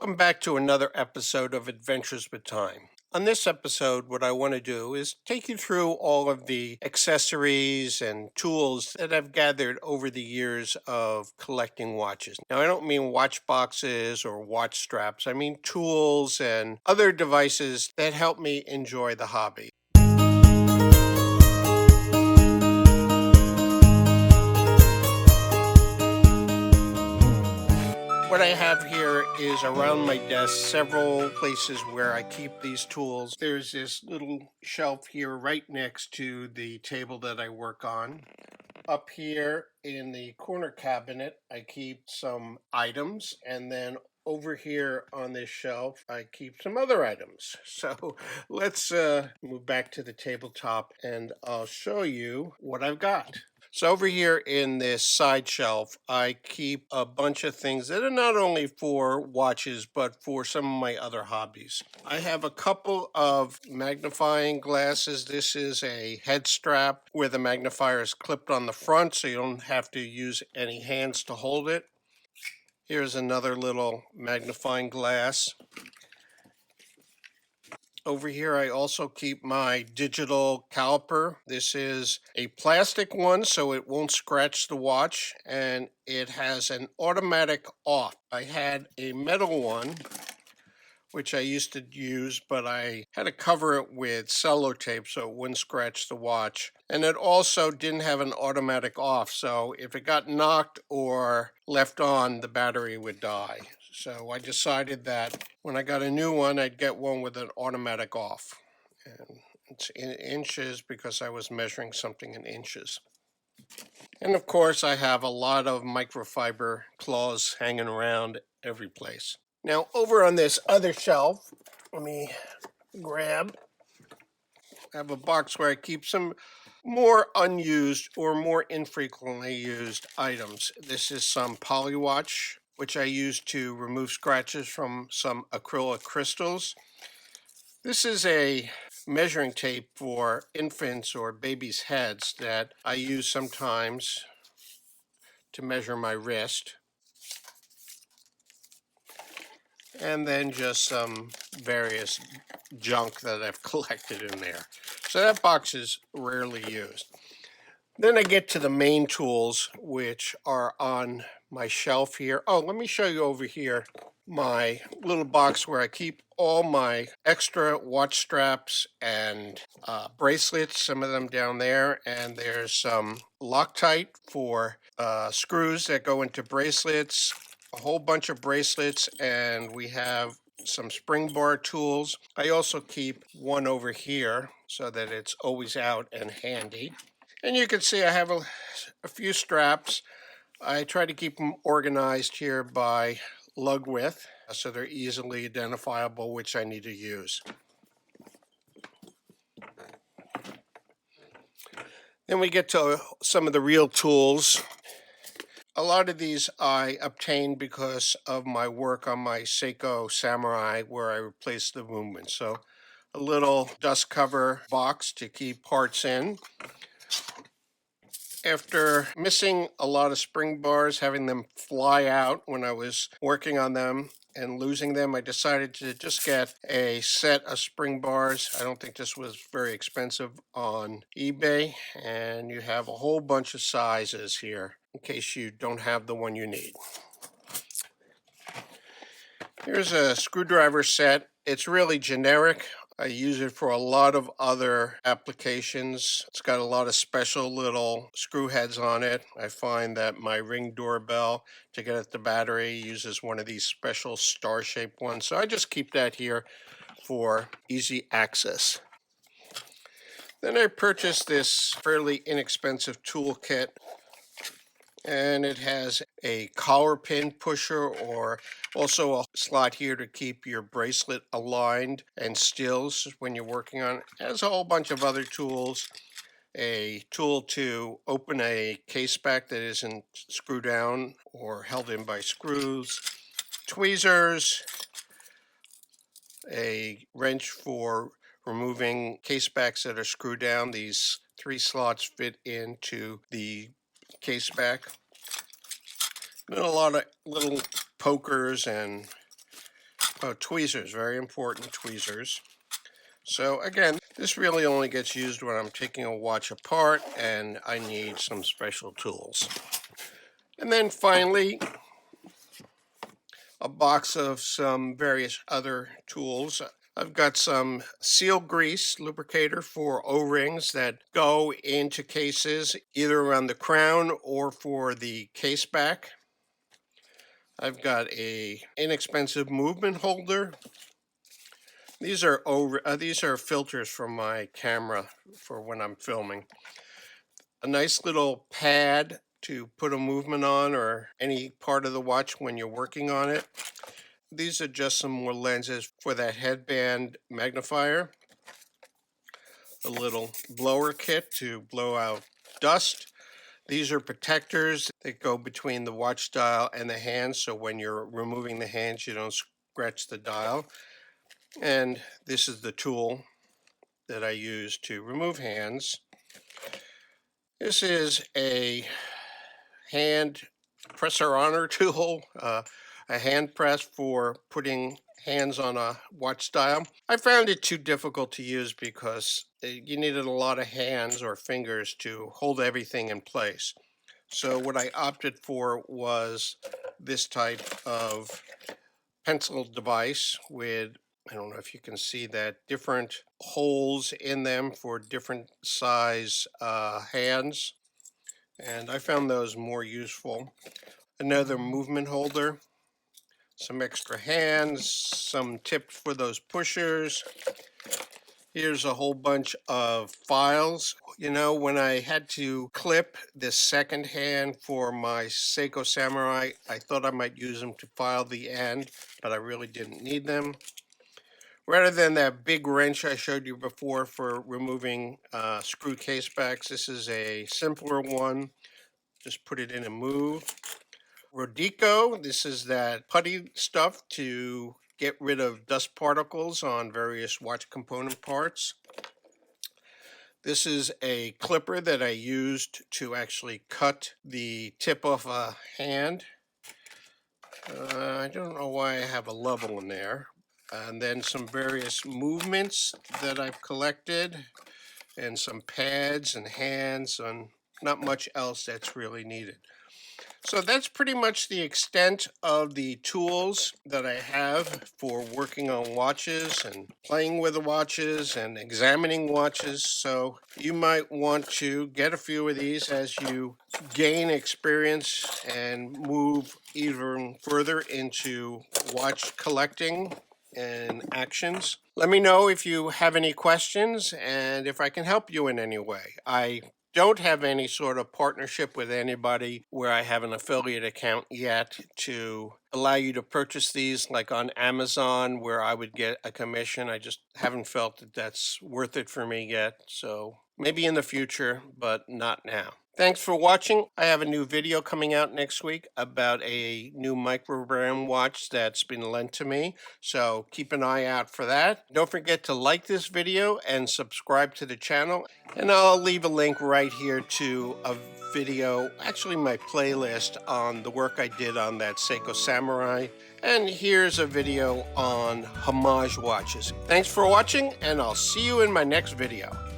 Welcome back to another episode of Adventures with Time. On this episode, what I want to do is take you through all of the accessories and tools that I've gathered over the years of collecting watches. Now, I don't mean watch boxes or watch straps, I mean tools and other devices that help me enjoy the hobby. What I have here is around my desk several places where I keep these tools. There's this little shelf here right next to the table that I work on. Up here in the corner cabinet, I keep some items, and then over here on this shelf, I keep some other items. So let's move back to the tabletop and I'll show you what I've got. So over here in this side shelf, I keep a bunch of things that are not only for watches, but for some of my other hobbies. I have a couple of magnifying glasses. This is a head strap where the magnifier is clipped on the front, so you don't have to use any hands to hold it. Here's another little magnifying glass. Over here, I also keep my digital caliper. This is a plastic one, so it won't scratch the watch, and it has an automatic off. I had a metal one, which I used to use, but I had to cover it with cello tape so it wouldn't scratch the watch. And it also didn't have an automatic off, so if it got knocked or left on, the battery would die. So I decided that when I got a new one, I'd get one with an automatic off. And it's in inches because I was measuring something in inches. And of course, I have a lot of microfiber claws hanging around every place. Now, over on this other shelf, let me grab, I have a box where I keep some more unused or more infrequently used items. This is some Polywatch, which I use to remove scratches from some acrylic crystals. This is a measuring tape for infants or babies' heads that I use sometimes to measure my wrist. And then just some various junk that I've collected in there. So that box is rarely used. Then I get to the main tools, which are on my shelf here. Oh, let me show you over here my little box where I keep all my extra watch straps and bracelets, some of them down there. And there's some Loctite for screws that go into bracelets, a whole bunch of bracelets, and we have some spring bar tools. I also keep one over here so that it's always out and handy. And you can see I have a few straps. I try to keep them organized here by lug width so they're easily identifiable which I need to use. Then we get to some of the real tools. A lot of these I obtained because of my work on my Seiko Samurai where I replaced the movement. So a little dust cover box to keep parts in. After missing a lot of spring bars, having them fly out when I was working on them and losing them, I decided to just get a set of spring bars. I don't think this was very expensive on eBay, and you have a whole bunch of sizes here in case you don't have the one you need. Here's a screwdriver set. It's really generic. I use it for a lot of other applications. It's got a lot of special little screw heads on it. I find that my Ring doorbell to get at the battery uses one of these special star-shaped ones. So I just keep that here for easy access. Then I purchased this fairly inexpensive toolkit, and it has a collar pin pusher or also a slot here to keep your bracelet aligned and stills when you're working on it. It has a whole bunch of other tools, a tool to open a case back that isn't screwed down or held in by screws, tweezers, a wrench for removing case backs that are screwed down. These 3 slots fit into the case back. Then a lot of little pokers and Oh, tweezers, very important, tweezers. So again, this really only gets used when I'm taking a watch apart and I need some special tools. And then finally, a box of some various other tools. I've got some seal grease lubricator for O-rings that go into cases either around the crown or for the case back. I've got a inexpensive movement holder. These are filters from my camera for when I'm filming. A nice little pad to put a movement on or any part of the watch when you're working on it. These are just some more lenses for that headband magnifier. A little blower kit to blow out dust. These are protectors that go between the watch dial and the hands, so when you're removing the hands you don't scratch the dial. And this is the tool that I use to remove hands. This is a hand presser honor tool, a hand press for putting hands on a watch dial. I found it too difficult to use because you needed a lot of hands or fingers to hold everything in place. So what I opted for was this type of pencil device with, I don't know if you can see that, different holes in them for different size hands. And I found those more useful. Another movement holder, some extra hands, some tips for those pushers. Here's a whole bunch of files. You know, when I had to clip this second hand for my Seiko Samurai, I thought I might use them to file the end, but I really didn't need them. Rather than that big wrench I showed you before for removing screw case backs, this is a simpler one. Just put it in and move. Rodico, this is that putty stuff to get rid of dust particles on various watch component parts. This is a clipper that I used to actually cut the tip off a hand. I don't know why I have a level in there. And then some various movements that I've collected, and some pads and hands, and not much else that's really needed. So that's pretty much the extent of the tools that I have for working on watches and playing with the watches and examining watches. So you might want to get a few of these as you gain experience and move even further into watch collecting and actions. Let me know if you have any questions and if I can help you in any way. I don't have any sort of partnership with anybody where I have an affiliate account yet to allow you to purchase these like on Amazon where I would get a commission. I just haven't felt that that's worth it for me yet. So maybe in the future, but not now. Thanks for watching. I have a new video coming out next week about a new microgram watch that's been lent to me. So keep an eye out for that. Don't forget to like this video and subscribe to the channel. And I'll leave a link right here to a video, actually my playlist on the work I did on that Seiko Samurai. And here's a video on homage watches. Thanks for watching, and I'll see you in my next video.